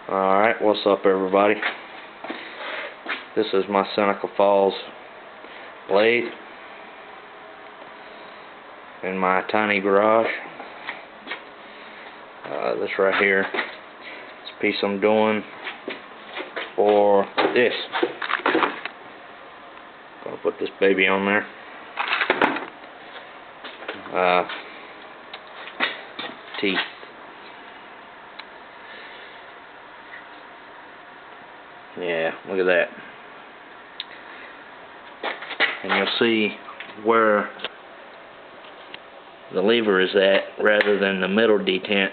Alright, what's up everybody? This is my Seneca Falls lathe in my tiny garage. This right here is a piece I'm doing for this. Gonna put this baby on there. Teeth. Yeah, look at that. And you'll see where the lever is at rather than the middle detent.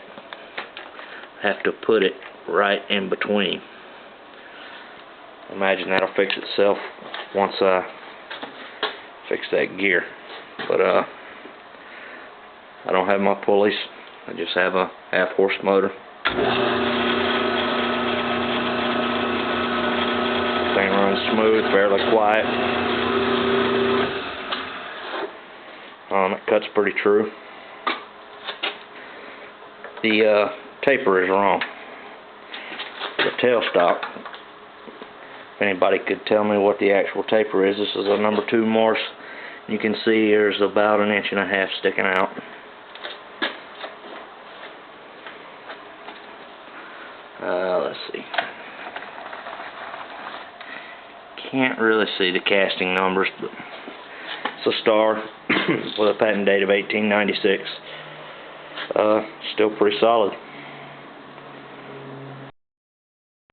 Have to put it right in between. Imagine that'll fix itself once I fix that gear. But I don't have my pulleys. I just have a half-horse motor. Thing runs smooth, fairly quiet. It cuts pretty true. The taper is wrong. The tailstock. If anybody could tell me what the actual taper is, this is a number 2 Morse. You can see there's about 1.5 inches sticking out. Let's see. Can't really see the casting numbers, but it's a star with a patent date of 1896. Still pretty solid.